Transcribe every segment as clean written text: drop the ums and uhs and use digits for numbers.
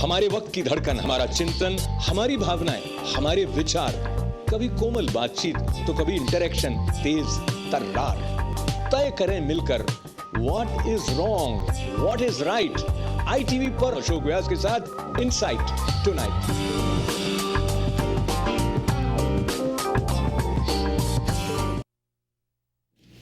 हमारे वक्त की धड़कन, हमारा चिंतन, हमारी भावनाएं, हमारे विचार, कभी कोमल बातचीत तो कभी इंटरेक्शन तेज तर्रार। तय करें मिलकर what is wrong, what is right. ITV पर अशोक व्यास के साथ इनसाइट टुनाइट।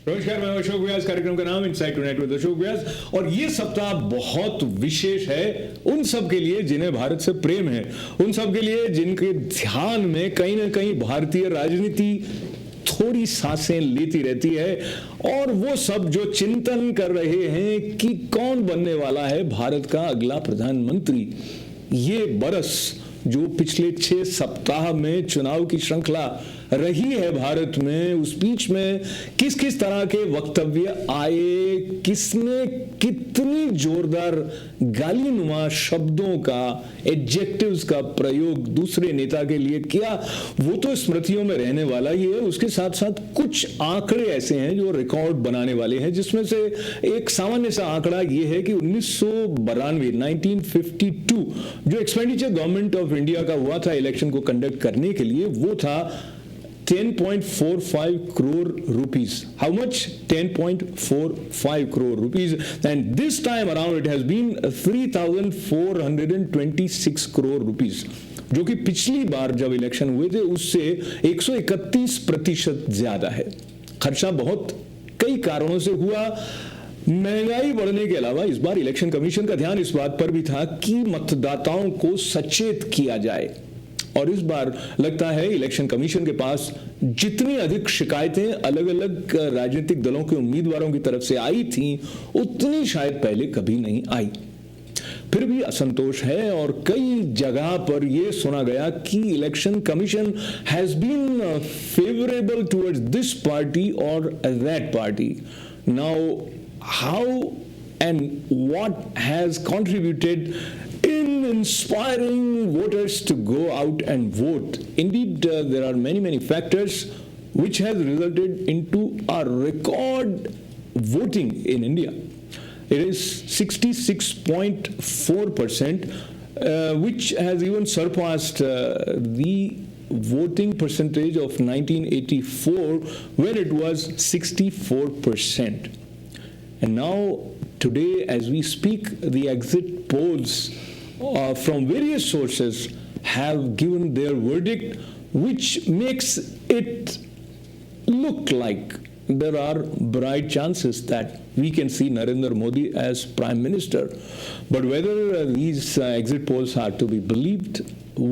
नमस्कार, मैं अशोक व्यास। कार्यक्रम का नाम insight tonight with Ashok Vyas. और ये सप्ताह बहुत विशेष है उन सब के लिए जिन्हें भारत से प्रेम है, उन सब के लिए जिनके ध्यान में कहीं ना कहीं भारतीय राजनीति थोड़ी सांसें लेती रहती है, और वो सब जो चिंतन कर रहे हैं कि कौन बनने वाला है भारत का अगला प्रधानमंत्री। ये बरस जो पिछले 6 सप्ताह में चुनाव की श्रृंखला रही है भारत में, उस बीच में किस किस तरह के वक्तव्य आए, किसने कितनी जोरदार गालीनुमा शब्दों का, एडजेक्टिव्स का प्रयोग दूसरे नेता के लिए किया, वो तो स्मृतियों में रहने वाला ही है। उसके साथ साथ कुछ आंकड़े ऐसे हैं जो रिकॉर्ड बनाने वाले हैं, जिसमें से एक सामान्य सा आंकड़ा ये है कि 1952 जो एक्सपेंडिचर गवर्नमेंट ऑफ इंडिया का हुआ था इलेक्शन को कंडक्ट करने के लिए, वो था 10.45 crore rupees. How much? 10.45 crore rupees. And this time around it has been 3,426 crore rupees. जो कि पिछली बार जब इलेक्शन हुए थे उससे 131% ज्यादा है। खर्चा बहुत कई कारणों से हुआ। महंगाई बढ़ने के अलावा इस बार इलेक्शन कमीशन का ध्यान इस बात पर भी था कि मतदाताओं को सचेत किया जाए। और इस बार लगता है इलेक्शन कमीशन के पास जितनी अधिक शिकायतें अलग अलग राजनीतिक दलों के उम्मीदवारों की तरफ से आई थीं, उतनी शायद पहले कभी नहीं आई। फिर भी असंतोष है और कई जगह पर यह सुना गया कि election commission has been favourable towards this party और दैट पार्टी। Now how and what has contributed in inspiring voters to go out and vote? Indeed, there are many factors which has resulted into a record voting in India. It is 66.4%, which has even surpassed the voting percentage of 1984 when it was 64%. And now today as we speak, the exit polls from various sources have given their verdict, which makes it look like there are bright chances that we can see Narendra Modi as Prime Minister. But whether these exit polls are to be believed,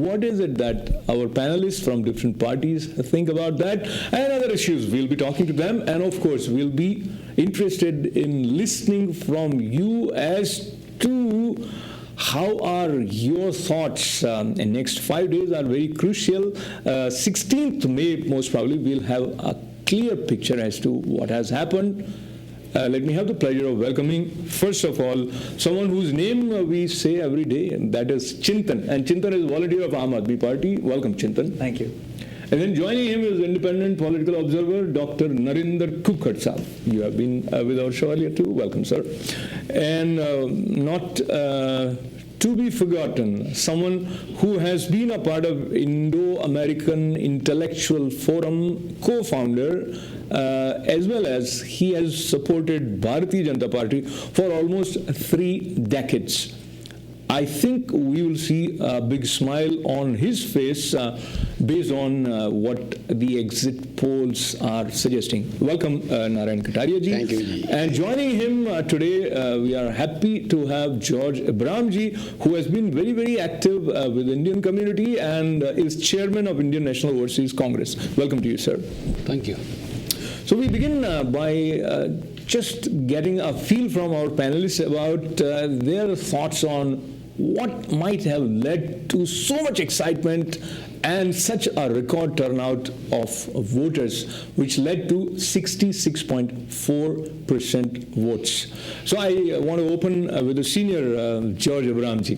what is it that our panelists from different parties think about that and other issues? We'll be talking to them, and of course we'll be interested in listening from you as to how are your thoughts. In next 5 days are very crucial. 16th May most probably we'll have a clear picture as to what has happened. Let me have the pleasure of welcoming, first of all, someone whose name we say every day, and that is Chintan. And Chintan is volunteer of Aam Aadmi Party. Welcome, Chintan. Thank you. And then joining him is independent political observer, Dr. Narendra Kukar sahab. You have been with our show earlier too. Welcome, sir. And not to be forgotten, someone who has been a part of Indo-American Intellectual Forum, co-founder, as well as he has supported Bharatiya Janata Party for almost 3 decades. I think we will see a big smile on his face based on what the exit polls are suggesting. Welcome, Narain Kataria ji. Thank you, ji. And joining him today, we are happy to have George Abraham ji, who has been very active with Indian community and is chairman of Indian National Overseas Congress. Welcome to you, sir. Thank you. So we begin by just getting a feel from our panelists about their thoughts on what might have led to so much excitement and such a record turnout of voters, which led to 66.4% votes. So I want to open with the senior George Abraham ji.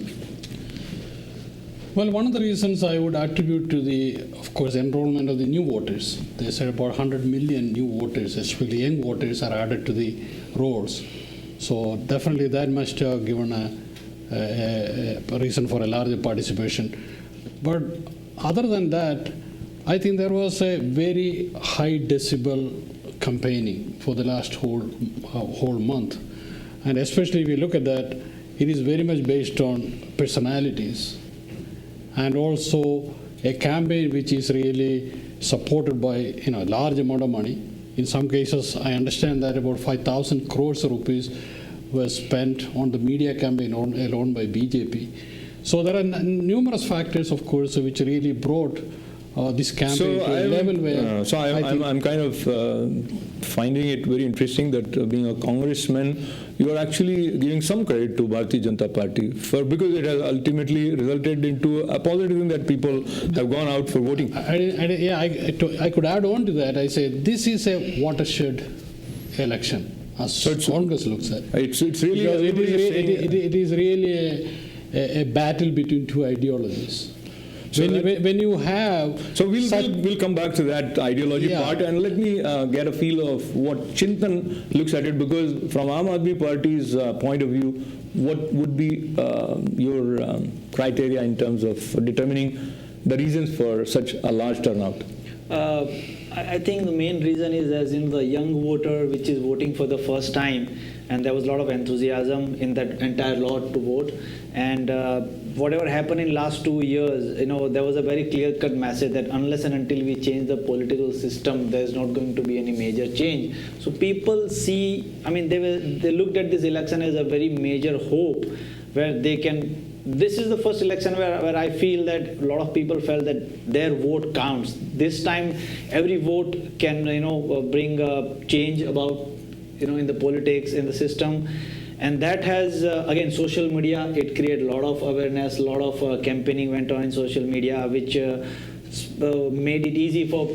Well, one of the reasons I would attribute to the, of course, enrollment of the new voters. They said about 100 million new voters, especially young voters, are added to the rolls. So definitely that must have given a a reason for a larger participation. But other than that, I think there was a very high decibel campaigning for the last whole month. And especially if you look at that, it is very much based on personalities and also a campaign which is really supported by a large amount of money. In some cases, I understand that about 5,000 crores of rupees was spent on the media campaign alone by BJP. So there are numerous factors, of course, which really brought this campaign to a level where... I'm kind of finding it very interesting that being a congressman, you are actually giving some credit to Bharatiya Janata Party because it has ultimately resulted into a positive thing that people have gone out for voting. I could add on to that. I say this is a watershed election, as Congress looks at it. It's really... It is really a battle between two ideologies. So when you have... So we'll come back to that ideology part, and let me get a feel of what Chintan looks at it, because from Aam Aadmi Party's point of view, what would be your criteria in terms of determining the reasons for such a large turnout? I think the main reason is as in the young voter which is voting for the first time, and there was a lot of enthusiasm in that entire lot to vote. And whatever happened in last 2 years, there was a very clear-cut message that unless and until we change the political system, there's not going to be any major change. So people see, they looked at this election as a very major hope, where they can... This is the first election where I feel that a lot of people felt that their vote counts. This time, every vote can, bring a change about, in the politics, in the system. And that has, again, social media, it created a lot of awareness, a lot of campaigning went on in social media, which made it easy for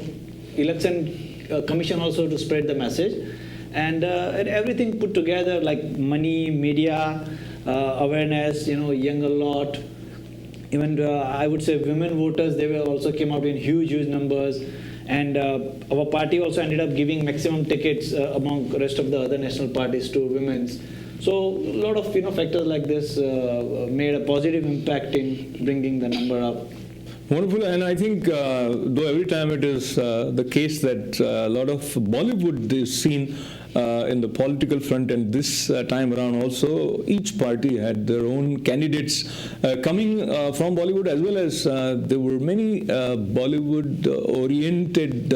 election commission also to spread the message. And everything put together, like money, media, awareness, younger lot, even I would say women voters, they also came out in huge numbers. And our party also ended up giving maximum tickets among the rest of the other national parties to women's. So a lot of factors like this made a positive impact in bringing the number up. Wonderful, and I think though every time it is the case that a lot of Bollywood is seen in the political front, and this time around also each party had their own candidates coming from Bollywood, as well as there were many Bollywood oriented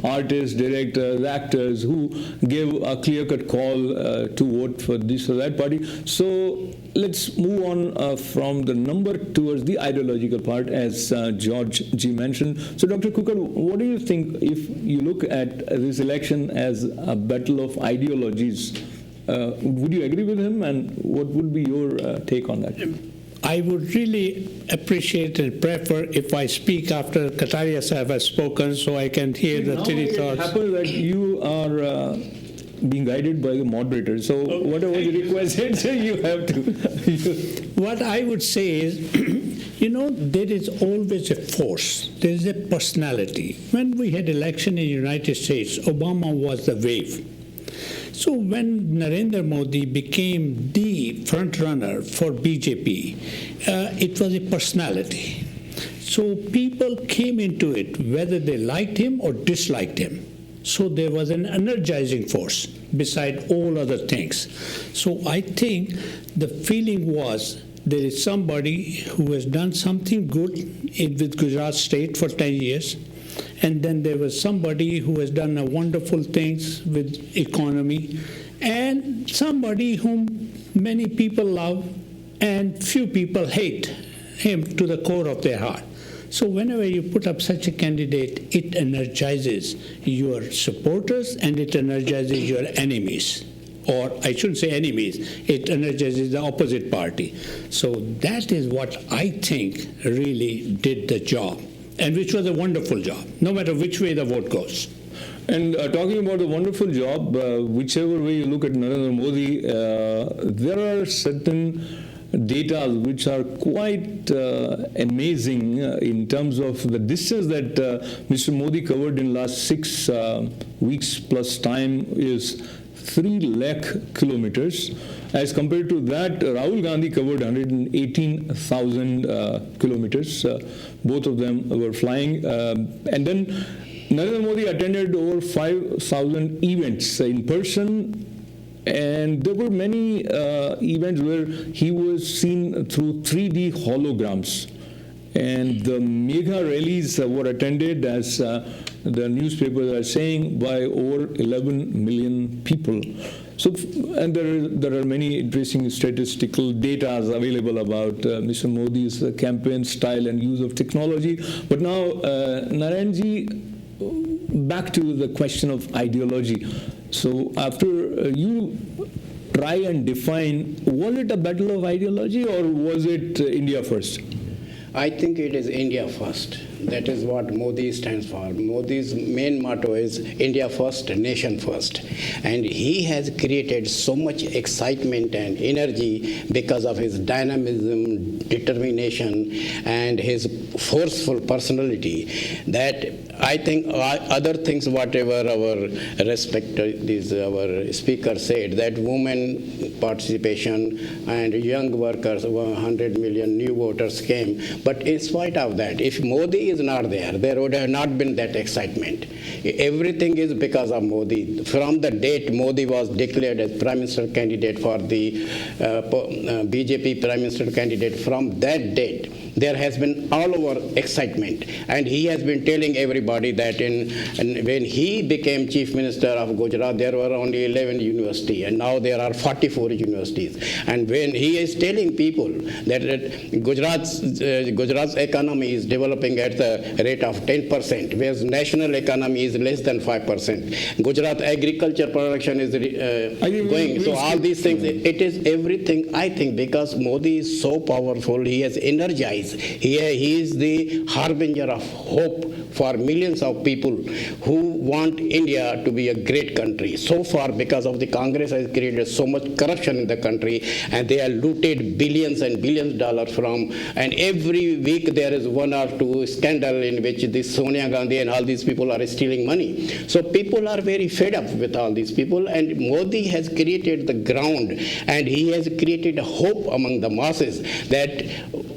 artists, directors, actors who gave a clear-cut call to vote for this or that party. So let's move on from the number towards the ideological part, as George G mentioned. So Dr. Kukar, what do you think if you look at this election as a battle of ideologies? Would you agree with him, and what would be your take on that? I would really appreciate and prefer if I speak after Kataria Sahib has spoken, so I can hear the three thoughts. It happens that you are being guided by the moderator, so whatever you request, you have to. What I would say is, there is always a force. There is a personality. When we had election in the United States, Obama was the wave. So when Narendra Modi became the front runner for BJP, it was a personality. So people came into it whether they liked him or disliked him. So there was an energizing force beside all other things. So I think the feeling was there is somebody who has done something good with Gujarat state for 10 years. And then there was somebody who has done wonderful things with economy, and somebody whom many people love and few people hate him to the core of their heart. So whenever you put up such a candidate, it energizes your supporters and it energizes your enemies. Or I shouldn't say enemies, it energizes the opposite party. So that is what I think really did the job, and which was a wonderful job, no matter which way the vote goes. And talking about the wonderful job, whichever way you look at Narendra Modi, there are certain data which are quite amazing in terms of the distance that Mr. Modi covered in last 6 weeks plus time is 3 lakh kilometers. As compared to that, Rahul Gandhi covered 118,000 kilometers. Both of them were flying. And then Narendra Modi attended over 5,000 events in person. And there were many events where he was seen through 3D holograms. And the mega rallies were attended, as the newspapers are saying, by over 11 million people. So, and there are many interesting statistical data available about Mr. Modi's campaign style and use of technology. But now, Narainji, back to the question of ideology. So after you try and define, was it a battle of ideology or was it India first? I think it is India first. That is what Modi stands for. Modi's main motto is India first, nation first. And he has created so much excitement and energy because of his dynamism, determination, and his forceful personality that I think other things, whatever our our speaker said, that women participation and young workers, 100 million new voters came. But in spite of that, if Modi is not there, there would have not been that excitement. Everything is because of Modi. From the date Modi was declared as Prime Minister candidate for the BJP Prime Minister candidate, from that date, there has been all over excitement. And he has been telling everybody that when he became Chief Minister of Gujarat, there were only 11 universities, and now there are 44 universities. And when he is telling people that Gujarat's economy is developing at the rate of 10%, whereas national economy is less than 5%. Gujarat agriculture production is going. So all these things, it is everything, I think, because Modi is so powerful, he has energized. He is the harbinger of hope for millions of people who want India to be a great country. So far, because of the Congress has created so much corruption in the country, and they have looted billions and billions of dollars from, and every week there is one or two scandal in which this Sonia Gandhi and all these people are stealing money. So people are very fed up with all these people, and Modi has created the ground, and he has created a hope among the masses that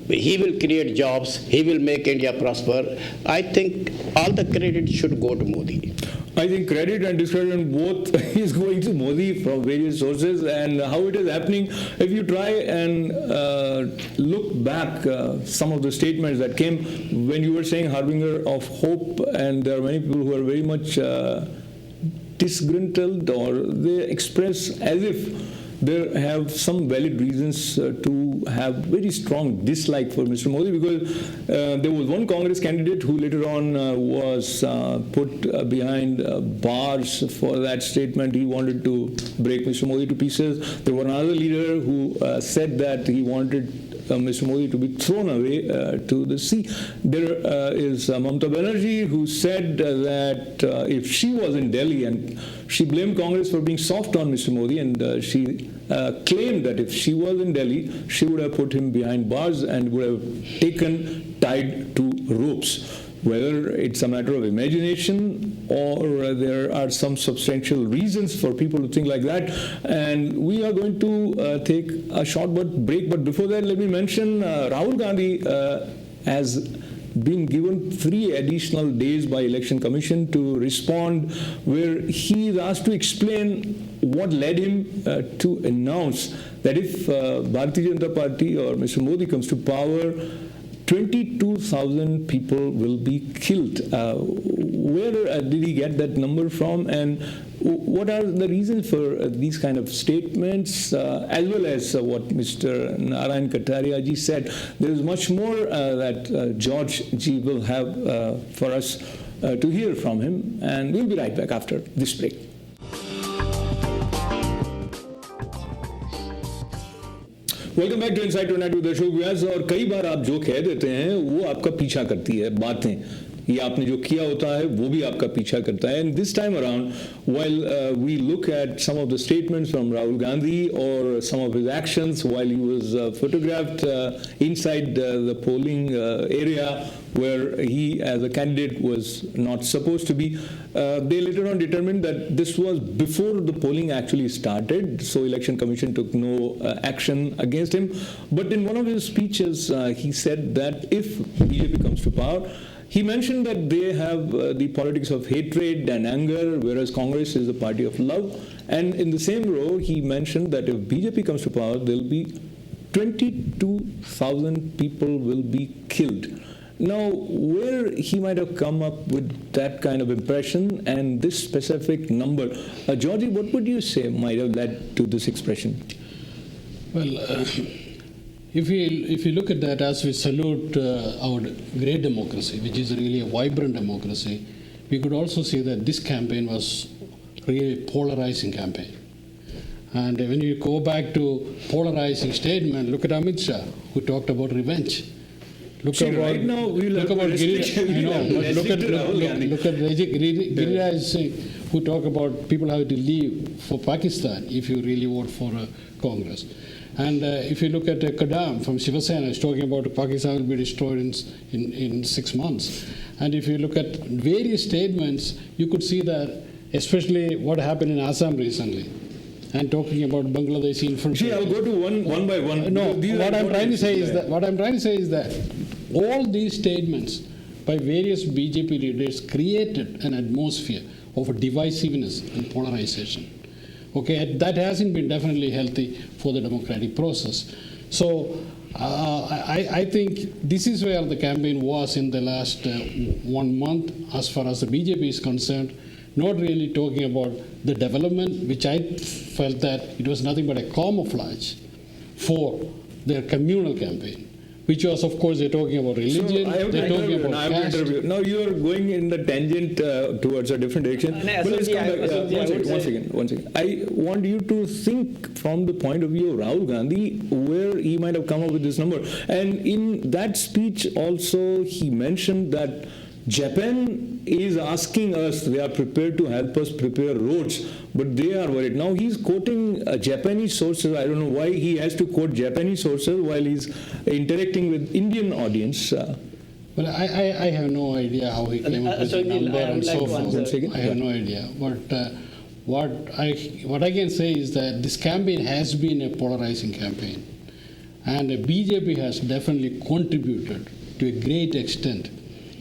he will create jobs, he will make India prosper. I think all the credit should go to Modi. I think credit and discredit both is going to Modi from various sources, and how it is happening. If you try and look back some of the statements that came when you were saying harbinger of hope, and there are many people who are very much disgruntled, or they express as if they have some valid reasons to have very strong dislike for Mr. Modi, because there was one Congress candidate who later on was put behind bars for that statement. He wanted to break Mr. Modi to pieces. There was another leader who said that he wanted Mr. Modi to be thrown away to the sea. There is Mamata Banerjee, who said that if she was in Delhi, and she blamed Congress for being soft on Mr. Modi, and she claimed that if she was in Delhi, she would have put him behind bars and would have tied to ropes. Whether it's a matter of imagination or there are some substantial reasons for people to think like that. And we are going to take a short break. But before that, let me mention Rahul Gandhi has been given 3 additional days by Election Commission to respond, where he is asked to explain what led him to announce that if Bharatiya Janata Party or Mr. Modi comes to power, 22,000 people will be killed. Where did he get that number from, and what are the reasons for these kind of statements, as well as what Mr. Narain Kataria ji said? There is much more that George ji will have for us to hear from him, and we'll be right back after this break. Welcome back to Inside Tonight with Ashok Vyas. और कई बार आप जो कह देते हैं वो आपका पीछा करती है बातें, या आपने जो किया होता है वो भी आपका पीछा करता है. And this time around, while we look at some of the statements from Rahul Gandhi or some of his actions while he was photographed inside the polling area where he as a candidate was not supposed to be, they later on determined that this was before the polling actually started, so Election Commission took no action against him. But in one of his speeches, he said that if BJP comes to power, he mentioned that they have the politics of hatred and anger, whereas Congress is the party of love. And in the same row, he mentioned that if BJP comes to power, there will be 22,000 people will be killed. Now, where he might have come up with that kind of impression and this specific number, Georgie, what would you say might have led to this expression? Well, if you look at that, as we salute our great democracy, which is really a vibrant democracy, we could also see that this campaign was really a polarizing campaign. And when you go back to polarizing statement, look at Amit Shah, who talked about revenge. Look at right now we look about Giriraj Singh, who talk about people have to leave for Pakistan if you really vote for Congress. And if you look at Kadam from Shiva Sena, he's talking about Pakistan will be destroyed in 6 months. And if you look at various statements, you could see that, especially what happened in Assam recently, and talking about Bangladeshi infantry. See, I'll go to one by one. No, what I'm trying to say is that all these statements by various BJP leaders created an atmosphere of divisiveness and polarization. Okay, that hasn't been definitely healthy for the democratic process. So I think this is where the campaign was in the last 1 month as far as the BJP is concerned, not really talking about the development, which I felt that it was nothing but a camouflage for their communal campaign, which was, of course, they're talking about religion, they're talking about caste. Now you are going in the tangent towards a different direction. But let's come back. One second. I want you to think from the point of view of Rahul Gandhi, where he might have come up with this number. And in that speech also, he mentioned that Japan is asking us, they are prepared to help us prepare roads, but they are worried. Now he's quoting Japanese sources. I don't know why he has to quote Japanese sources while he's interacting with Indian audience. Well, I have no idea how he came up with the number and so forth. I have no idea. But what I can say is that this campaign has been a polarizing campaign. And BJP has definitely contributed to a great extent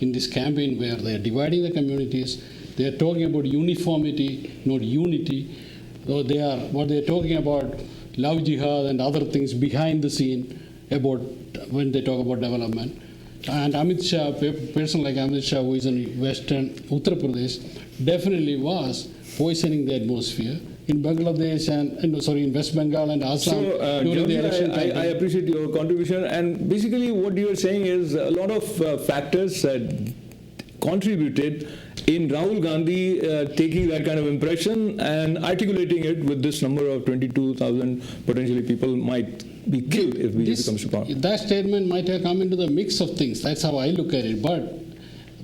in this campaign, where they are dividing the communities. They are talking about uniformity, not unity. So what they are talking about, love jihad and other things behind the scene about when they talk about development. And Amit Shah, a person like Amit Shah, who is in western Uttar Pradesh, definitely was poisoning the atmosphere in Bangladesh in West Bengal and Assam during the election. I appreciate your contribution, and basically what you are saying is a lot of factors contributed in Rahul Gandhi taking that kind of impression and articulating it with this number of 22,000 potentially people might be killed if BJP comes to power. That statement might have come into the mix of things. That's how I look at it.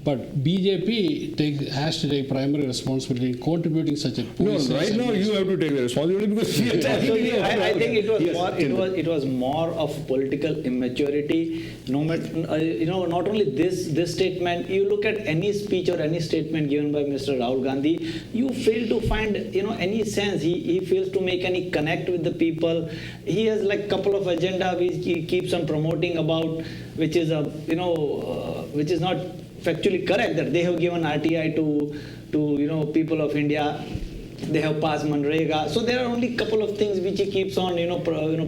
But BJP has to take primary responsibility in contributing such a policy. No, right now you have to take the responsibility because I think it was more of political immaturity. No matter, not only this statement. You look at any speech or any statement given by Mr. Rahul Gandhi, you fail to find any sense. He fails to make any connect with the people. He has like couple of agenda which he keeps on promoting about, which is which is not factually correct, that they have given RTI to people of India, they have passed Manrega. So there are only a couple of things which he keeps on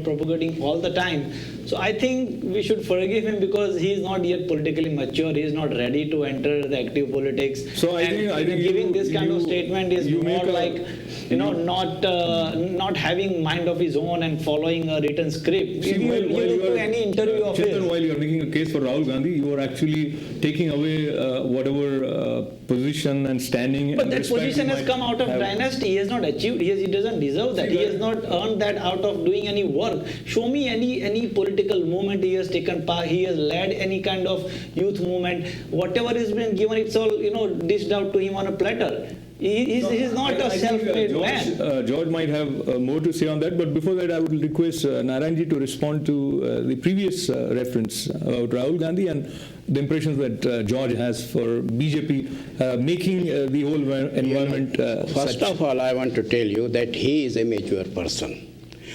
propagating all the time. So I think we should forgive him because he is not yet politically mature. He is not ready to enter the active politics. So I think giving this kind of statement is more like not having mind of his own and following a written script. See, If you look to any interview of his. Chintan, while you are making a case for Rahul Gandhi, you are actually taking away whatever position and standing. But and that respect position you has might come out of have. dynasty. He has not achieved. He doesn't deserve that. He has not earned that out of doing any work. Show me any political movement he has taken part. He has led any kind of youth movement. Whatever has been given, it's all dished out to him on a platter. He's not a self-made man. George might have more to say on that, but before that, I would request Narainji to respond to the previous reference about Rahul Gandhi and the impressions that George has for BJP making the whole environment. First of all, I want to tell you that he is a mature person.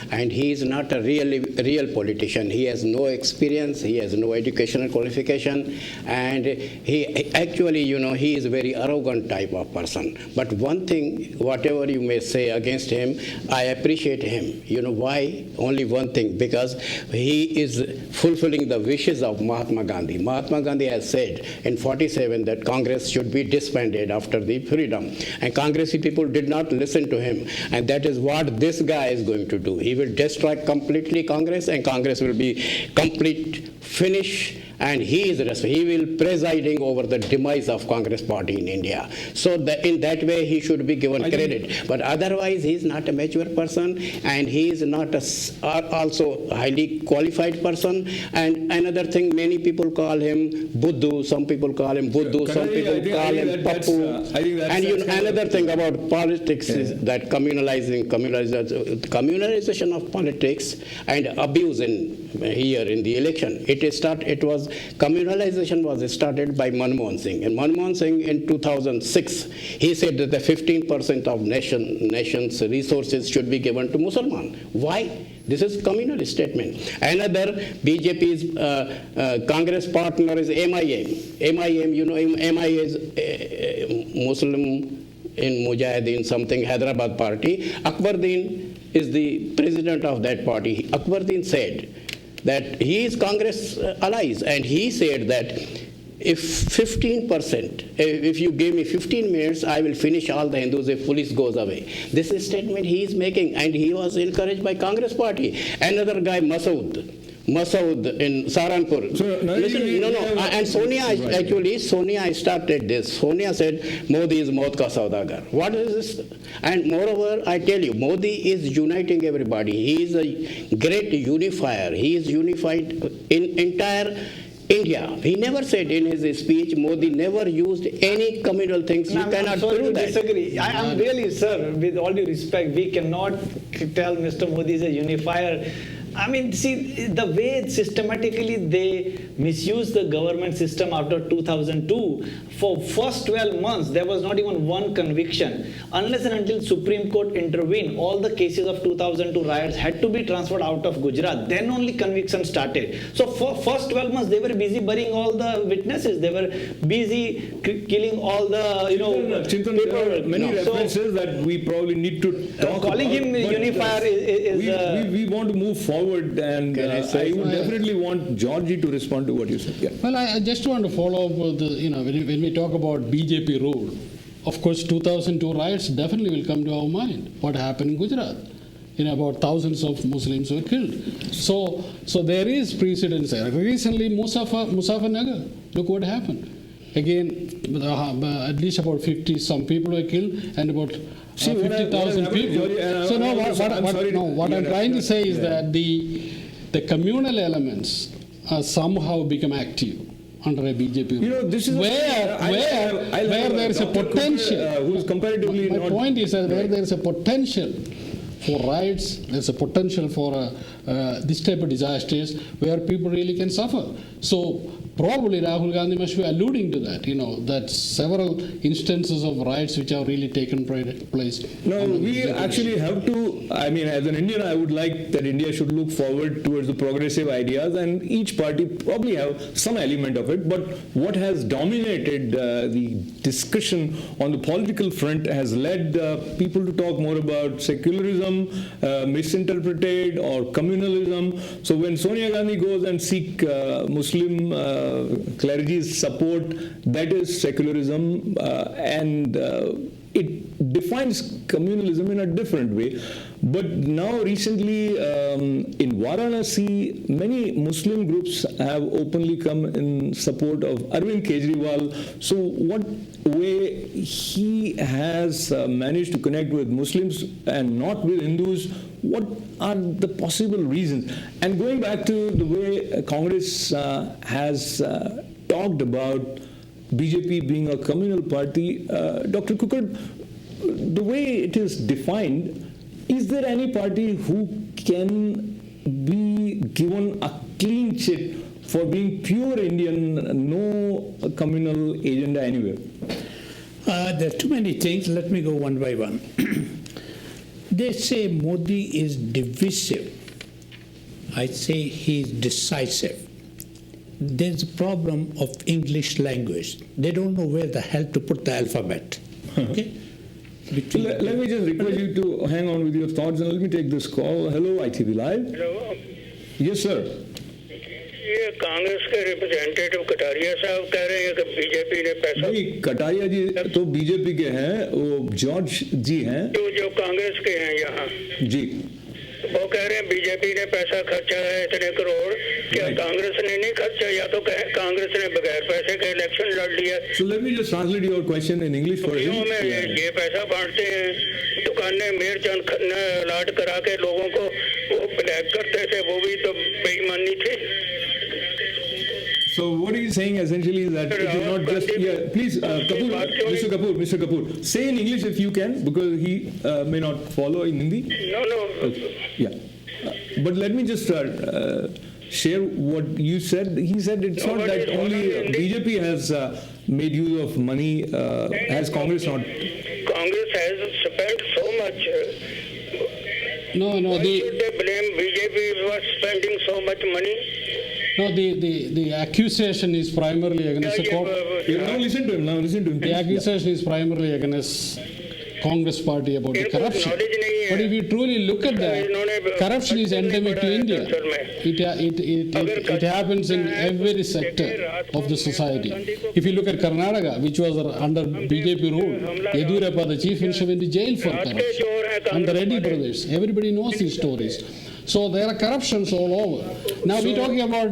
And he is not a real politician. He has no experience, he has no educational qualification, and he actually, he is a very arrogant type of person. But one thing, whatever you may say against him, I appreciate him. You know why? Only one thing, because he is fulfilling the wishes of Mahatma Gandhi. Mahatma Gandhi has said in 47 that Congress should be disbanded after the freedom. And Congressy people did not listen to him. And that is what this guy is going to do. He will destroy completely Congress, and Congress will be complete finish, and he will presiding over the demise of Congress party in India. So in that way he should be given credit. But otherwise he is not a mature person, and he is not also highly qualified person. And another thing, many people call him Buddhu, some people call him Buddhu, some people call him Pappu. And another thing about politics is that communalization of politics and abuse here in the election. Communalization was started by Manmohan Singh. And Manmohan Singh in 2006, he said that the 15% of nation's resources should be given to Muslims. Why? This is communal statement. Another BJP's Congress partner is MIM. MIM is Muslim in Mujahideen something Hyderabad party. Akbaruddin is the president of that party. Akbaruddin said that he is Congress allies, and he said that if 15%, if you give me 15 minutes, I will finish all the Hindus if police goes away. This is a statement he is making, and he was encouraged by Congress party. Another guy, Masood in Saharanpur. And Sonia started this. Sonia said, Modi is Maut ka Saudagar. What is this? And moreover, I tell you, Modi is uniting everybody. He is a great unifier. He is unified in entire India. He never said in his speech, Modi never used any communal things. You cannot prove that. Disagree. I am really, sir, with all due respect, we cannot tell Mr. Modi is a unifier. I mean, see, the way systematically they misused the government system after 2002, for first 12 months, there was not even one conviction. Unless and until Supreme Court intervened, all the cases of 2002 riots had to be transferred out of Gujarat. Then only conviction started. So for first 12 months, they were busy burying all the witnesses. They were busy killing all the, Chintan, there are many references that we probably need to talk calling about. him unifier is... We want to move forward, and I would definitely want Georgie to respond to what you said. Yeah. Well, I just want to follow up with when we talk about BJP rule, of course 2002 riots definitely will come to our mind. What happened in Gujarat? About thousands of Muslims were killed. So there is precedence there. Recently, Muzaffarnagar, look what happened. Again, at least about 50 some people were killed, and about 50,000 people. So now what I'm trying to say is that the communal elements somehow become active under a BJP rule. This is where there is a potential. Who is comparatively my point is that where there is a potential for riots, there's a potential for this type of disasters where people really can suffer. So probably Rahul Gandhi must be alluding to that, that several instances of riots which have really taken place. No, we actually have to, as an Indian, I would like that India should look forward towards the progressive ideas, and each party probably have some element of it, but what has dominated the discussion on the political front has led people to talk more about secularism, misinterpreted, or communalism. So when Sonia Gandhi goes and seek Muslim clergy's support, that is secularism, and it defines communalism in a different way. But now recently in Varanasi, many Muslim groups have openly come in support of Arvind Kejriwal. So what way he has managed to connect with Muslims and not with Hindus, what are the possible reasons? And going back to the way Congress has talked about BJP being a communal party, Dr. Kukar, the way it is defined, is there any party who can be given a clean chit for being pure Indian, no communal agenda anywhere? There are too many things. Let me go one by one. They say Modi is divisive. I say he is decisive. There's a problem of English language. They don't know where the hell to put the alphabet. Okay? Let me just request you to hang on with your thoughts and let me take this call. Hello, ITV Live. Hello, Yes, sir. ये कांग्रेस के representative Kataria साहब कह रहे हैं कि BJP ने पैसा भाई कटारिया जी तो बीजेपी के हैं, वो जॉर्ज जी हैं जो कांग्रेस के हैं यहाँ, जी। वो कह रहे हैं बीजेपी ने पैसा खर्चा है इतने करोड़, क्या कांग्रेस ने नहीं खर्चा, या तो कांग्रेस ने बगैर पैसे के इलेक्शन लड़ लिया। So let me just translate your question in English for him. में ये पैसा बांटते हैं, दुकानें मेरचंद अलाट करा के लोगों को वो ब्लैक करते थे, वो भी तो बेईमानी थी। So what he is saying essentially is that it is not just, yeah, please, Kapoor, Mr. Kapoor, say in English if you can, because he may not follow in Hindi. No. Okay. Yeah. But let me just share what you said. He said it's not that only BJP has made use of money, has Congress not? Congress has spent so much. No, Why should they blame BJP for spending so much money? No, the accusation is primarily against the Now listen to him. The accusation is primarily against Congress party about the corruption. But if you truly look at that, corruption is endemic to India. It happens in every sector of the society. If you look at Karnataka, which was under BJP rule, Yedurappa, the chief minister, went to jail for corruption. And the Reddy brothers, everybody knows these stories. So there are corruptions all over. Now we're talking about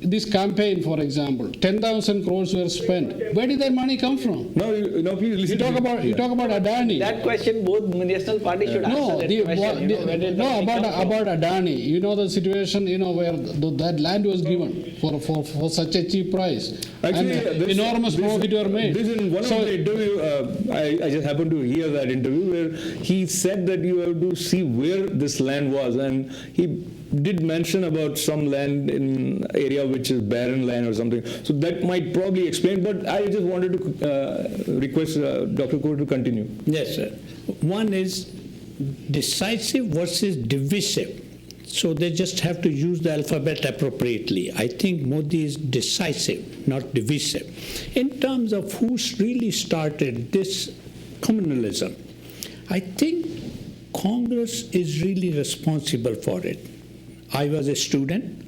this campaign, for example. 10,000 crores were spent. Where did that money come from? No, please listen. You talk about Adani. That question both national parties should No, answer. about Adani. You know the situation, where that land was given for such a cheap price. Actually, and enormous profit were made. This in one of the interview, I just happened to hear that interview where he said that you have to see where this land was, and he did mention about some land in area which is barren land or something. So that might probably explain, but I just wanted to request Dr. Kaur to continue. Yes, sir. One is decisive versus divisive. So they just have to use the alphabet appropriately. I think Modi is decisive, not divisive. In terms of who's really started this communalism, I think Congress is really responsible for it. I was a student.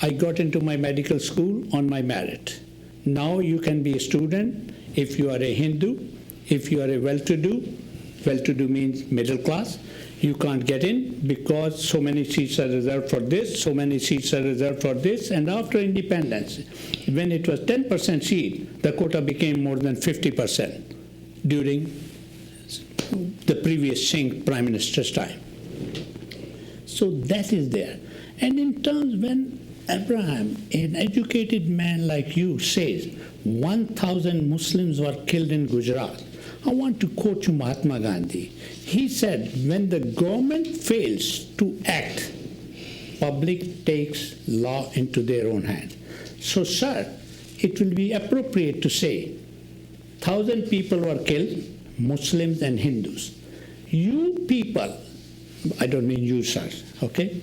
I got into my medical school on my merit. Now you can be a student if you are a Hindu, if you are a well-to-do means middle class. You can't get in because so many seats are reserved for this, so many seats are reserved for this. And after independence, when it was 10% seat, the quota became more than 50% during the previous Singh Prime Minister's time. So that is there. And in terms when Abraham, an educated man like you, says 1,000 Muslims were killed in Gujarat, I want to quote you Mahatma Gandhi. He said, when the government fails to act, public takes law into their own hands. So, sir, it will be appropriate to say 1,000 people were killed, Muslims and Hindus. You people, I don't mean you, sir, okay?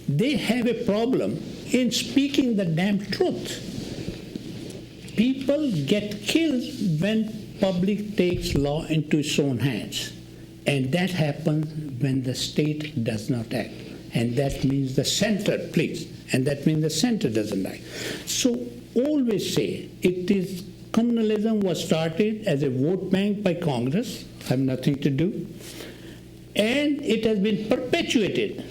They have a problem in speaking the damn truth. People get killed when public takes law into its own hands. And that happens when the state does not act. And that means the center, please. And that means the center doesn't act. So always say it is communalism was started as a vote bank by Congress, have nothing to do, and it has been perpetuated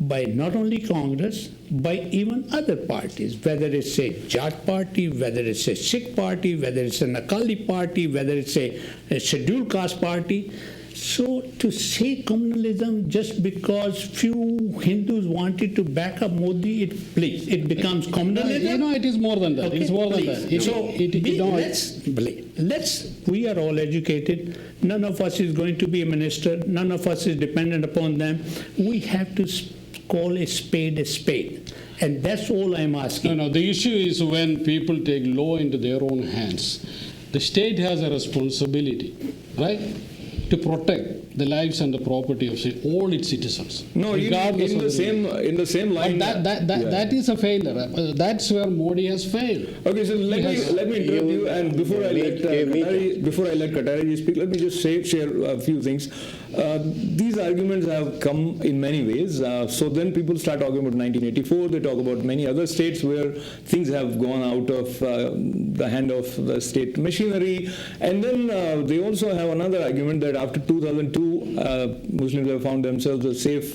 by not only Congress, by even other parties, whether it's a Jat party, whether it's a Sikh party, whether it's an Akali party, whether it's a scheduled caste party. So to say communalism just because few Hindus wanted to back up Modi, it becomes communalism. It is more than that. Okay, It's more than please. that. We are all educated. None of us is going to be a minister. None of us is dependent upon them. We have to call a spade a spade. And that's all I'm asking. No, the issue is when people take law into their own hands. The state has a responsibility, right, to protect the lives and the property of all its citizens. No, in the same line. But that is a failure. That's where Modi has failed. Okay, so let me interrupt you, and before I let Kataria speak, let me just share a few things. These arguments have come in many ways. So then people start talking about 1984. They talk about many other states where things have gone out of the hand of the state machinery, and then they also have another argument that after 2002, Muslims have found themselves a safe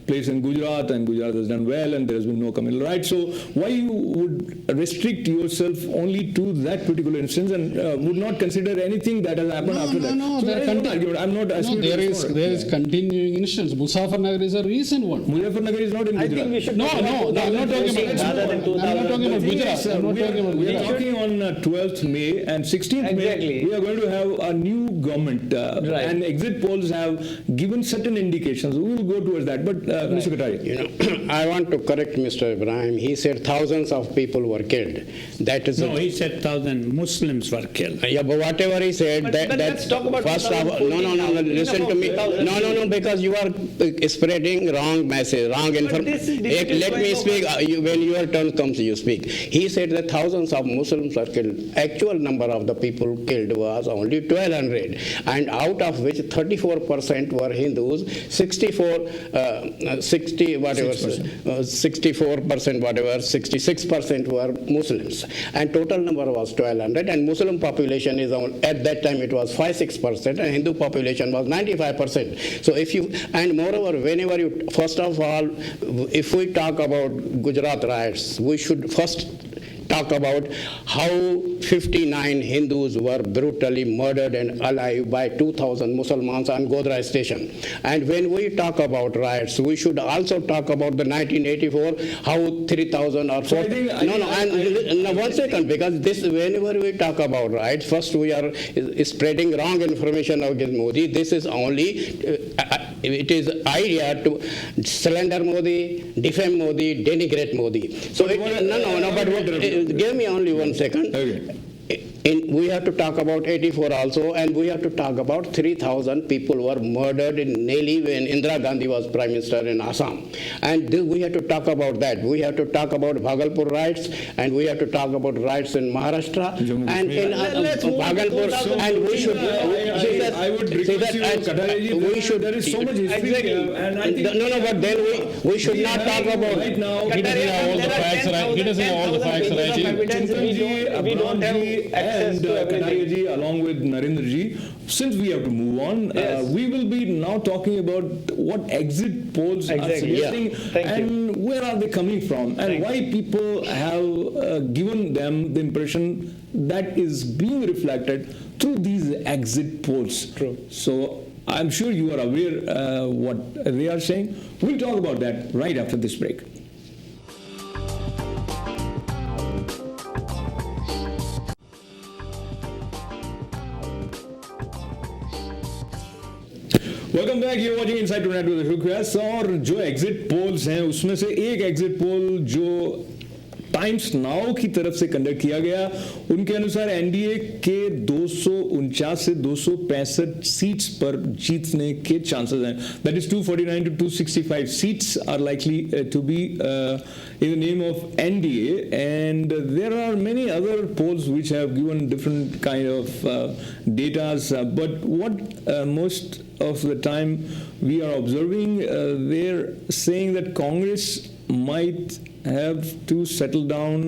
place in Gujarat, and Gujarat has done well, and there has been no communal rights. So why you would restrict yourself only to that particular instance and would not consider anything that has happened after that? No, so there is no argument. I'm not asking you to respond. There is continuing instance. Muzaffarnagar is a recent one. Muzaffarnagar is not in Gujarat. I think we should No, I'm not talking about rather than 2000. I'm not talking about Gujarat. I'm not talking about We are Gujarat. talking on 12th May and 16th Exactly. May. We are going to have a new government, and exit polls have given certain indications. We will go towards that. But Mr. Kataria, I want to correct Mr. Ibrahim. He said thousands of people were killed. That is No, he said 1,000 Muslims were killed. Yeah, but whatever he said, But that let's talk about first of all, 2014 no, now. listen to me. No, because you are spreading wrong message, wrong information. Let me speak. When your turn comes, you speak. He said that thousands of Muslims are killed. Actual number of the people killed was only 1,200, and out of which 34% were Hindus, 64% whatever, 66% were Muslims, and total number was 1,200. And Muslim population is at that time it was 5-6%, and Hindu population was 95%. So and moreover, whenever you, first of all, if we talk about Gujarat riots, we should first talk about how 59 Hindus were brutally murdered and alive by 2,000 Muslims on Godhra station. And when we talk about riots, we should also talk about the 1984, how 3,000 or 4,000. One second, because this, whenever we talk about riots, first we are spreading wrong information against Modi. This is only, it is idea to slander Modi, defame Modi, denigrate Modi. So give me only 1 second. Okay. We have to talk about 84 also, and we have to talk about 3,000 people were murdered in Neli when Indira Gandhi was Prime Minister in Assam. And we have to talk about that. We have to talk about Bhagalpur riots, and we have to talk about riots in Maharashtra, and in Bhagalpur. And we should... I would request you, Kataria, we should... there is so much history. Exactly. And I think but then we should not talk about... Right now, He doesn't have all the facts right. He doesn't have all the facts right. We don't have access to everything. Kataria ji, along with Narendra ji, since we have to move on, we will be now talking about what exit polls are suggesting and where are they coming from, and why people have given them the impression that is being reflected through these exit polls. True. So I'm sure you are aware what they are saying. We'll talk about that right after this break. Welcome back, you watching Inside Tonight with Ashok Vyas. और जो exit polls हैं उसमें से एक exit poll जो times now की तरफ से कंडक्ट किया गया, उनके अनुसार एनडीए के 249 से 265 सीट्स पर जीतने के चांसेस हैं। That is 249 to 265 seats are likely to be in the name of NDA, and there are many other polls which have given different kind of datas, but what most of the time we are observing, they're saying that Congress might have to settle down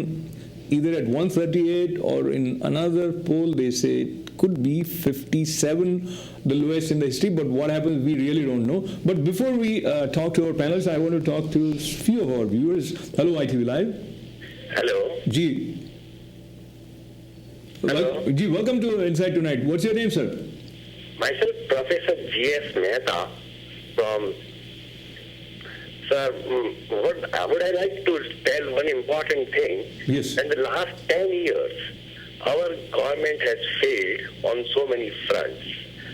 either at 138 or in another poll they say it could be 57, the lowest in the history. But what happens, we really don't know. But before we talk to our panelists, I want to talk to a few of our viewers. Hello, ITV Live. Hello. Ji. Hello. Ji, welcome to Inside Tonight. What's your name, sir? Myself, Professor G.S. Mehta from... Sir, would I like to tell one important thing? Yes. In the last 10 years, our government has failed on so many fronts.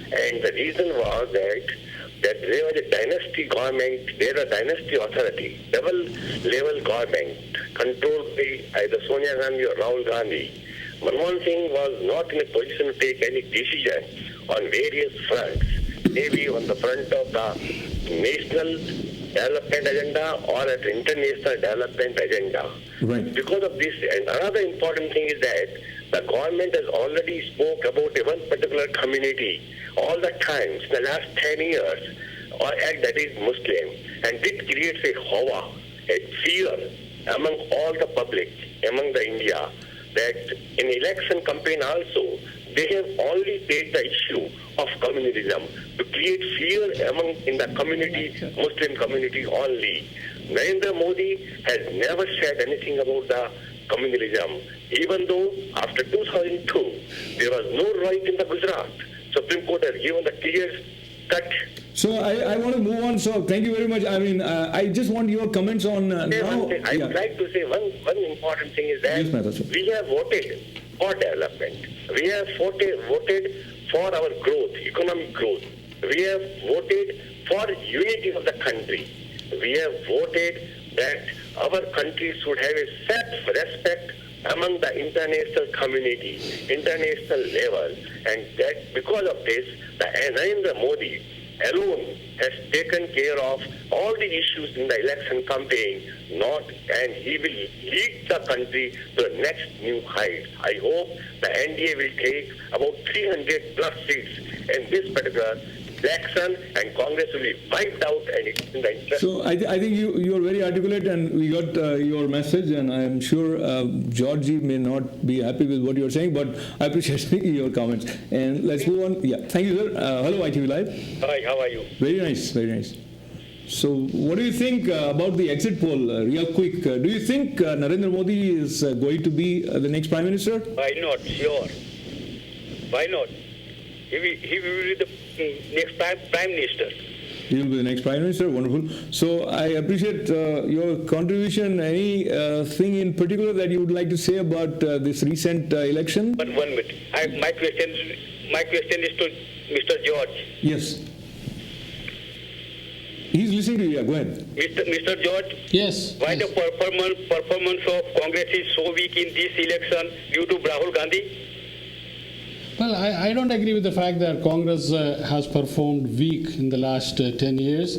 And the reason was that there was a dynasty government, there was a dynasty authority, double-level government controlled by either Sonia Gandhi or Rahul Gandhi. Manmohan Singh was not in a position to take any decision on various fronts, maybe on the front of the national development agenda or at the international development agenda. Right. Because of this, and another important thing is that the government has already spoke about one particular community all the time in the last 10 years, and that is Muslim. And this creates a hawa, a fear among all the public, among the India, that in election campaign also, they have only take the issue of communalism to create fear in the community, Muslim community only. Narendra Modi has never said anything about the communalism, even though after 2002, there was no right in the Gujarat. Supreme Court has given the clear cut. So I want to move on. So thank you very much. I mean, I just want your comments on now. I would like to say one important thing is that Yes, we have voted for development. We have voted for our growth, economic growth. We have voted for unity of the country. We have voted that our country should have a self-respect among the international community, international level, and that because of this, the Narendra Modi alone has taken care of all the issues in the election campaign, and he will lead the country to the next new height. I hope the NDA will take about 300 plus seats in this particular election, and Congress will be wiped out, and it's in the interest. So I think you are very articulate, and we got your message, and I'm sure Georgie may not be happy with what you're saying, but I appreciate your comments. And let's move on. Yeah, thank you, sir. Hello, ITV Live. Hi, how are you? Very nice, very nice. So what do you think about the exit poll, real quick? Do you think Narendra Modi is going to be the next Prime Minister? Why not? Sure. Why not? He will be the next Prime Minister. He will be the next Prime Minister. Wonderful. So I appreciate your contribution. Any thing in particular that you would like to say about this recent election? But 1 minute. My question is to Mr. George. Yes. He's listening to you. Yeah, go ahead. Mr. George. Yes. Why yes. the performance of Congress is so weak in this election due to Rahul Gandhi? Well, I don't agree with the fact that Congress has performed weak in the last 10 years.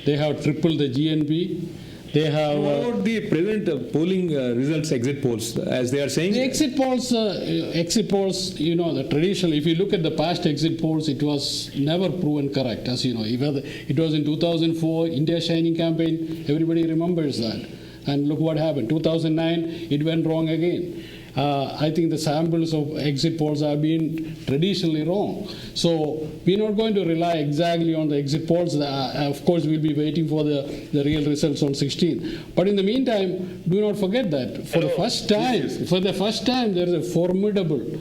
They have tripled the GNP. They have... What about the present polling results, exit polls, as they are saying? The exit polls, you know, the traditional, if you look at the past exit polls, it was never proven correct, as you know. It was in 2004, India Shining campaign, everybody remembers that. And look what happened. 2009, it went wrong again. I think the samples of exit polls have been traditionally wrong. So we're not going to rely exactly on the exit polls. Of course, we'll be waiting for the real results on 16. But in the meantime, do not forget that for the first time, there is a formidable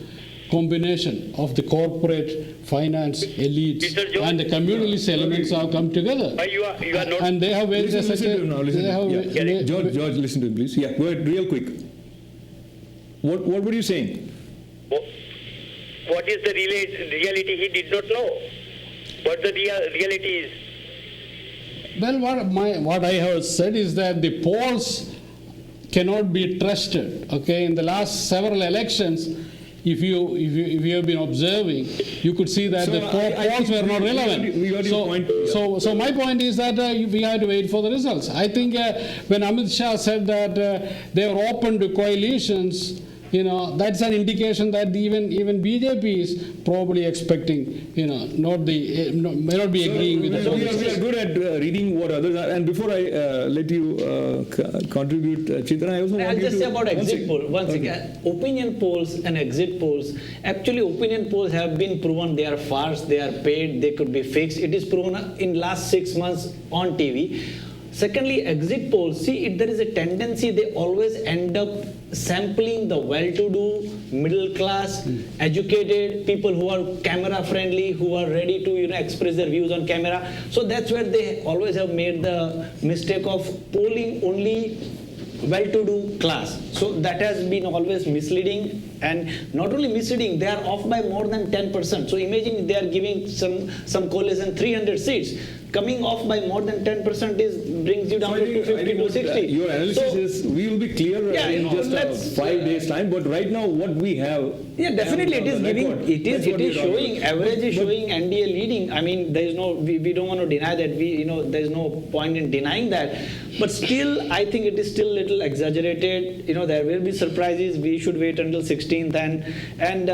combination of the corporate finance elites and the communalist elements have come together. You are not... And they have... Listen to him now. George, listen to him, please. Yeah, go ahead, real quick. What were you saying? What is the reality? He did not know what the reality is. Well, what I have said is that the polls cannot be trusted. Okay, in the last several elections, if you have been observing, you could see that the polls were not relevant. We got your point. So my point is that we have to wait for the results. I think when Amit Shah said that they were open to coalitions, that's an indication that even BJP is probably expecting, may not be agreeing with we are good at reading what others are. And before I let you contribute, Chintan, I also I'll want you just to... say about exit poll. Once again, opinion polls and exit polls. Actually, opinion polls have been proven they are farce, they are paid, they could be fixed. It is proven in last 6 months on TV. Secondly, exit polls, see, if there is a tendency, they always end up sampling the well-to-do, middle class, educated, people who are camera friendly, who are ready to express their views on camera. So that's where they always have made the mistake of polling only well-to-do class. So that has been always misleading, and not only misleading, they are off by more than 10%. So imagine they are giving some coalition 300 seats. Coming off by more than 10% brings you down to 250 to 60. Your analysis is, we will be clear in just 5 days time, but right now what we have... Yeah, definitely it is giving, it is showing, average is showing NDA leading. I mean, there is no, we don't want to deny that, there is no point in denying that. But still, I think it is still a little exaggerated. There will be surprises. We should wait until 16th, and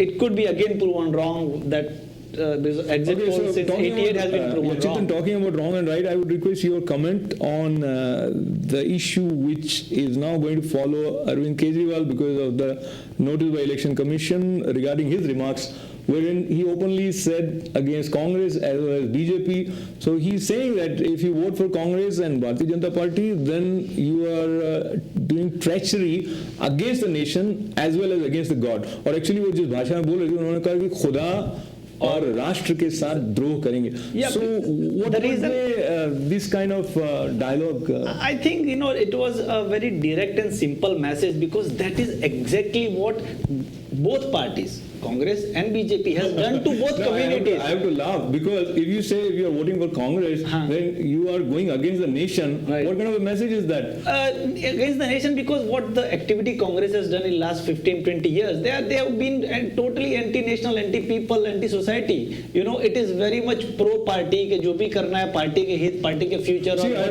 it could be again proven wrong that exit polls since 88 has been proven wrong. Chintan, talking about wrong and right, I would request your comment on the issue which is now going to follow Arvind Kejriwal because of the notice by Election Commission regarding his remarks, wherein he openly said against Congress as well as BJP. So he's saying that if you vote for Congress and Bharatiya Janata Party, then you are doing treachery against the nation as well as against the God. और actually वो जिस भाषा में बोल रहे थे उन्होंने कहा कि खुदा और राष्ट्र के साथ द्रोह करेंगे. So what is this kind of dialogue? I think it was a very direct and simple message, because that is exactly what both parties, Congress and BJP, has done to both communities. I have to laugh, because if you say if you are voting for Congress, then you are going against the nation. Right. What kind of a message is that? Against the nation, because what the activity Congress has done in last 15-20 years, they have been totally anti-national, anti-people, anti-society. It is very much pro-party के जो भी करना है party के हित, party के future. See, I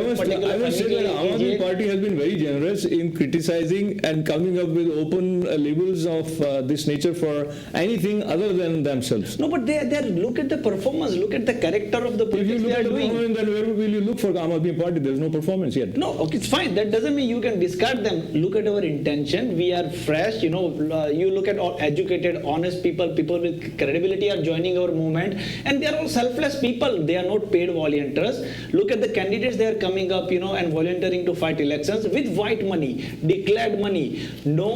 must say that Aam Aadmi Party has been very generous in criticizing and coming up with open labels of this nature for anything other than themselves. No, but they look at the performance, look at the character of the politics they are doing. Then where will you look for Aam Aadmi Party? There is no performance yet. No, okay, it's fine. That doesn't mean you can discard them. Look at our intention. We are fresh. You look at all educated, honest people with credibility are joining our movement, and they are all selfless people. They are not paid volunteers. Look at the candidates they are coming up, and volunteering to fight elections with white money, declared money, no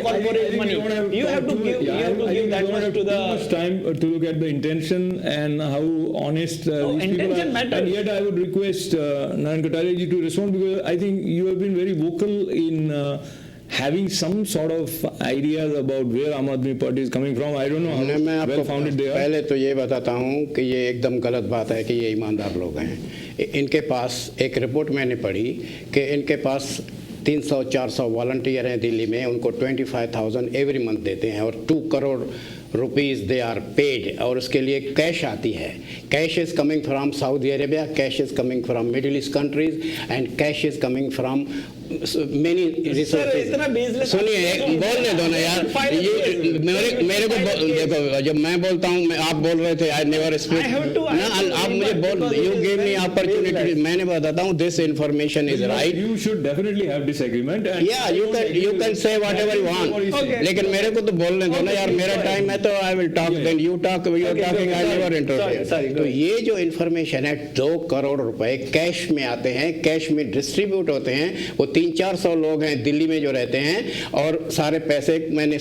corporate money. You have to give that much to the... Too much time to look at the intention and how honest these people are. Matters. And yet I would request Narain Kataria ji to respond, because I think you have been very vocal in having some sort of ideas about where Aam Aadmi Party is coming from. I don't know how well founded they are. पहले तो ये बताता हूँ कि ये एकदम गलत बात है कि ये ईमानदार लोग हैं. इनके पास एक रिपोर्ट मैंने पढ़ी कि इनके पास 300-400 वॉलंटियर हैं दिल्ली में, उनको 25,000 एवरी मंथ देते हैं, और 2 crore rupees they are paid, और उसके लिए कैश आती है. Cash is coming from Saudi Arabia, cash is coming from Middle East countries, and cash is coming from many resources. सुनिए, बोलने दो ना यार. मेरे को देखो, जब मैं बोलता हूँ, आप बोल रहे थे आई नेवर स्पीक ना, आप मुझे बोल, यू गिव मी अपॉर्चुनिटी. मैंने बताता हूँ this information is right. You should definitely have disagreement. Yeah, you can say whatever you want. लेकिन मेरे को तो बोलने दो ना यार, मेरा टाइम है तो I will talk. Then you talk. You are talking. I never interfere. तो ये जो इंफॉर्मेशन है, 2 करोड़ रुपए कैश में आते हैं, कैश में डिस्ट्रीब्यूट होते हैं. वो 300-400 लोग हैं दिल्ली में जो रहते हैं, और सारे पैसे मैंने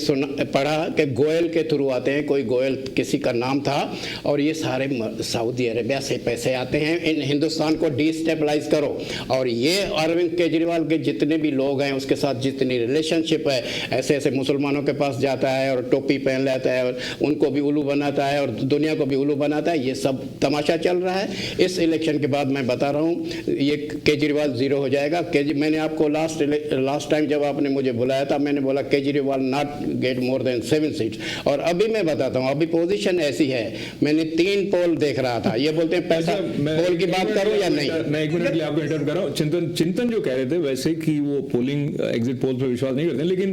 पढ़ा कि गोयल के थ्रू आते हैं. कोई गोयल किसी का नाम था, और ये सारे सऊदी अरेबिया से पैसे आते हैं. इन हिंदुस्तान को डिस्टेबलाइज करो. और ये अरविंद केजरीवाल के जितने भी लोग हैं, उसके साथ जितनी रिलेशनशिप है, ऐसे ऐसे मुसलमानों के पास जाता है और टोपी पहन लेता है और उनको भी उल्लू बनाता है और दुनिया को भी उल्लू बनाता है. ये सब तमाशा चल रहा है. इस इलेक्शन के बाद मैं बता रहा हूँ, ये केजरीवाल जीरो हो जाएगा. मैंने आपको आपको लास्ट टाइम जब आपने मुझे बुलाया था, मैंने बोला Kejriwal not get more than 7 seats. और अभी मैं बताता हूँ, अभी पोजीशन ऐसी है, मैंने 3 पोल देख रहा था। ये बोलते हैं पैसा पोल की बात करूँ या नहीं? मैं 1 मिनट के लिए आपको इंटरप्ट कर रहा हूँ। चिंतन जो कह रहे थे वैसे कि वो पोलिंग एग्जिट पोल पर विश्वास नहीं करते, लेकिन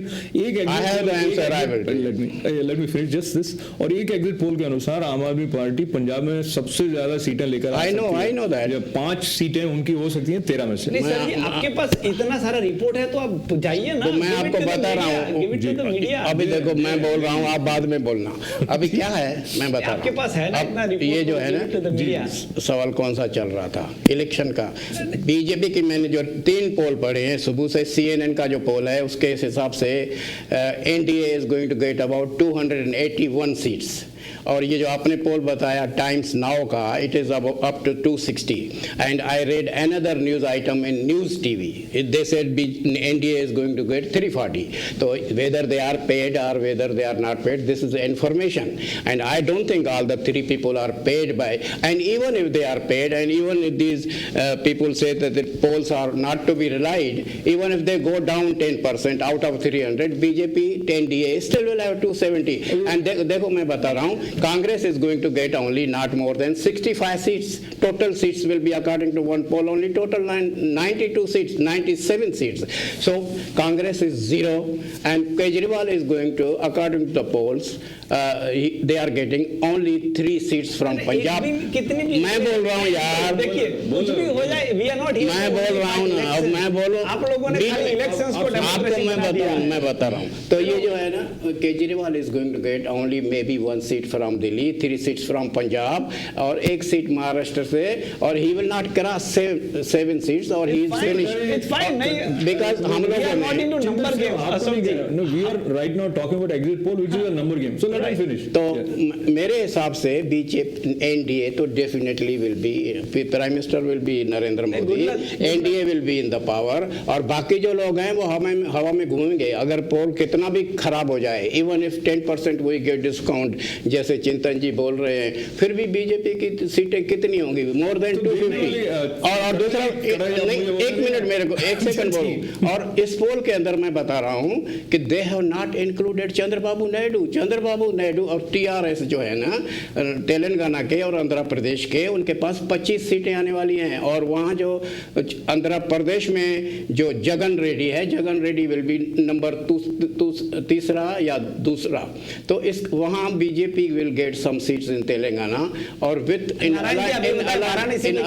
let me finish just this. और एक एग्जिट पोल के अनुसार आम आदमी पार्टी पंजाब में सबसे ज्यादा सीटें लेकर आई नो दैट 5 सीटें उनकी हो सकती हैं 13 में से। नहीं सर जी, आपके पास इतना सारा रिपोर्ट है तो आप जाइए ना। तो मैं आपको बता रहा हूँ, अभी देखो मैं बोल रहा हूँ, आप बाद में बोलना। अभी क्या है मैं बता रहा हूँ, आपके पास है ना इतना रिपोर्ट, ये जो है ना सवाल कौन सा चल रहा था इलेक्शन का। बीजेपी की मैंने जो 3 पोल पढ़े हैं सुबह से, CNN का जो पोल है उसके हिसाब से NDA is going to get about 281 seats. और ये जो आपने पोल बताया टाइम्स नाउ का, it is up to 260। And I read another news item in news TV, they said NDA is going to get 340। तो वेदर दे आर पेड और whether they are not paid, this is information, and I don't think all the 3 people are paid by, and even if they are paid, and even if these people say that the polls are not to be relied, even if they go down 10% out of 300, BJP 10DA still will have 270। and देखो मैं बता रहा हूँ, Congress is going to get only not more than 65 seats. Total seats will be, according to one poll, only total 92 seats, 97 seats. So Congress is 0, and Kejriwal is going to, according to the polls, they are getting only 3 seats from Punjab। मैं बोल रहा हूँ यार, देखिए कुछ भी हो जाए, we are not here। मैं बोल रहा हूँ ना, अब मैं बोलूँ, आप लोगों ने इलेक्शंस को आपको मैं बता रहा हूँ। तो ये जो है ना, Kejriwal is going to get only maybe 1 seat from Delhi, 3 seats from Punjab, और 1 seat महाराष्ट्र से, और he will not cross 7 seats, और he is finished। It's fine, नहीं, because हम लोग are not into number game। No, we are right now talking about exit poll, which is a number game. So let me finish. तो मेरे हिसाब से BJP NDA तो definitely will be, Prime Minister will be Narendra Modi, NDA will be in the power, और बाकी जो लोग हैं वो हवा में घूमेंगे। अगर पोल कितना भी खराब हो जाए, even if 10% we get discount, जैसे चिंतन जी बोल रहे हैं, फिर भी बीजेपी की सीटें कितनी होंगी? More than 250। और दूसरा, एक मिनट मेरे को 1 सेकंड बोलूं, और इस पोल के अंदर मैं बता रहा हूं कि they have not included Chandrababu Naidu और TRS जो है ना, तेलंगाना के और आंध्र प्रदेश के, उनके पास 25 सीटें आने वाली हैं। और वहाँ जो आंध्र प्रदेश में जो Jagan Reddy will be number 3 या 2। तो इस वहाँ BJP will get some seats in Telangana, or with in alliance with Varanasi में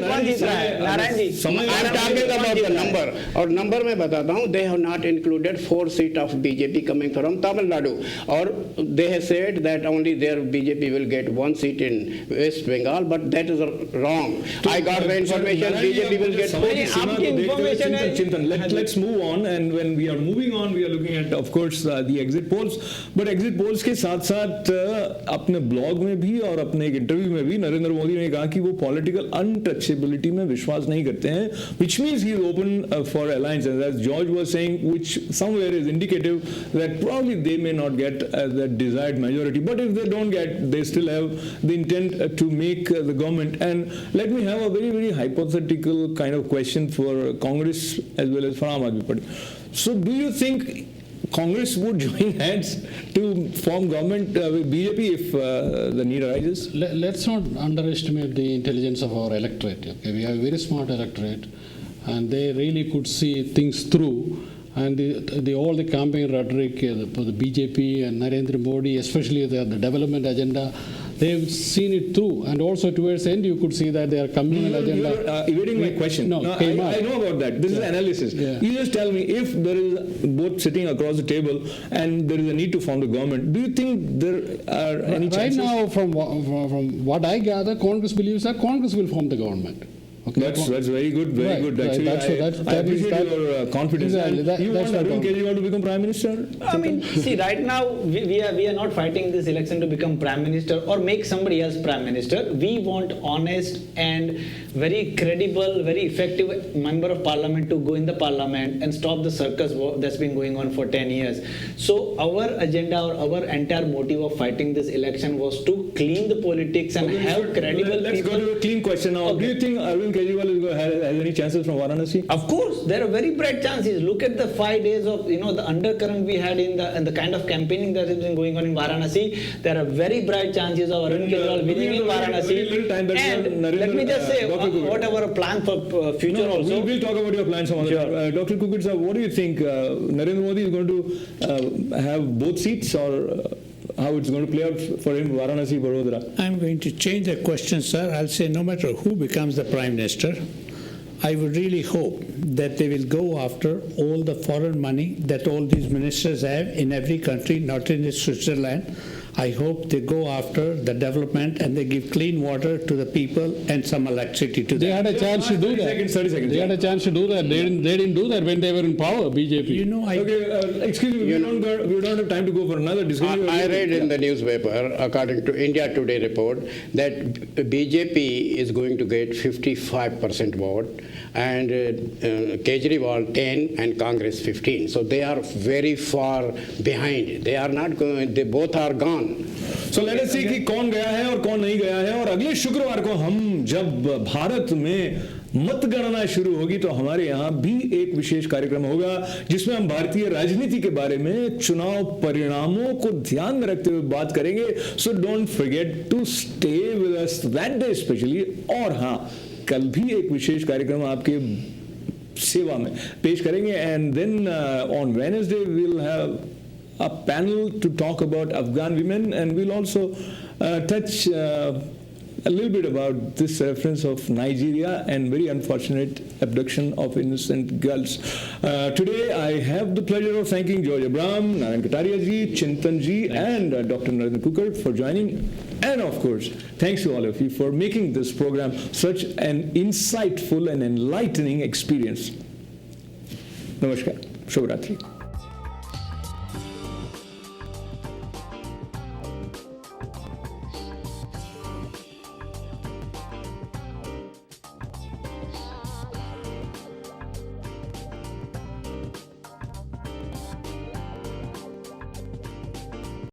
कौन जीत रहा है? Narayan ji, I am talking about the number, और नंबर मैं बताता हूँ, they have not included 4 seats of BJP coming from Tamil Nadu, और they have said that only their BJP will get 1 seat in West Bengal, but that is wrong। I got the information BJP will get 4 seats। आपकी information है। Chintan, let's move on, and when we are moving on, we are looking at, of course, the exit polls, but exit polls के साथ अपने blog में भी और अपने एक इंटरव्यू में भी नरेंद्र मोदी ने कहा कि वो पॉलिटिकल अनटचेबिलिटी में विश्वास नहीं करते हैं, which means he is open for alliances, as George was saying, which somewhere is indicative that probably they may not get that desired majority, but if they don't get, they still have the intent to make the government. And let me have a very, very hypothetical kind of question for Congress as well as for Aam Aadmi Party. So do you think Congress would join hands to form government with BJP if the need arises? Let's not underestimate the intelligence of our electorate. Okay? We have a very smart electorate, and they really could see things through. And all the campaign rhetoric for the BJP and Narendra Modi, especially the development agenda, they've seen it through. And also towards the end, you could see that their communal agenda. You are evading my question. No, I know about that. This is analysis. Yeah. You just tell me, if there is both sitting across the table and there is a need to form the government, do you think there are any chances? Right now, from what I gather, Congress believes that Congress will form the government. Okay. That's very good, very good. Actually, I appreciate your confidence. Exactly, you want Arun Kejriwal to become Prime Minister? I mean, see, right now we are not fighting this election to become Prime Minister or make somebody else Prime Minister. We want honest and very credible, very effective member of parliament to go in the parliament and stop the circus that's been going on for 10 years. So our agenda or our entire motive of fighting this election was to clean the politics and have credible Let's people. go to a clean question now. Do you think Arvind Kejriwal has any chances from Varanasi? Of course, there are very bright chances. Look at the 5 days of the undercurrent we had in the kind of campaigning that has been going on in Varanasi. There are very bright chances of Arvind Kejriwal winning in Varanasi. And let me just say, whatever plan for future also. We'll talk about your plans some other time. Dr. Kukar sir, what do you think? Narendra Modi is going to have both seats, or how it's going to play out for him, Varanasi, Vadodara? I'm going to change the question, sir. I'll say no matter who becomes the Prime Minister, I would really hope that they will go after all the foreign money that all these ministers have in every country, not in Switzerland. I hope they go after the development and they give clean water to the people and some electricity to them. They had a chance to do that. 30 seconds. They had a chance to do that. They didn't do that when they were in power, BJP. You know, Excuse me, we don't have time to go for another discussion. I read in the newspaper, according to India Today report, that BJP is going to get 55% vote, and Kejriwal 10 and Congress 15. So they are very far behind. They are not going. They both are gone. So let us see कि कौन गया है और कौन नहीं गया है, और अगले शुक्रवार को हम जब भारत में मतगणना शुरू होगी तो हमारे यहाँ भी एक विशेष कार्यक्रम होगा जिसमें हम भारतीय राजनीति के बारे में चुनाव परिणामों को ध्यान में रखते हुए बात करेंगे. So don't forget to stay with us that day specially. और हाँ, कल भी एक विशेष कार्यक्रम आपके सेवा में पेश करेंगे. And then on Wednesday we will have a panel to talk about Afghan women, and we'll also touch a little bit about this reference of Nigeria and very unfortunate abduction of innocent girls. Today I have the pleasure of thanking George Abraham, Narain Kataria ji, Chintan ji, and Dr. Narendra Kukar for joining. And of course, thanks to all of you for making this program such an insightful and enlightening experience. Namaskar. Shubh Ratri.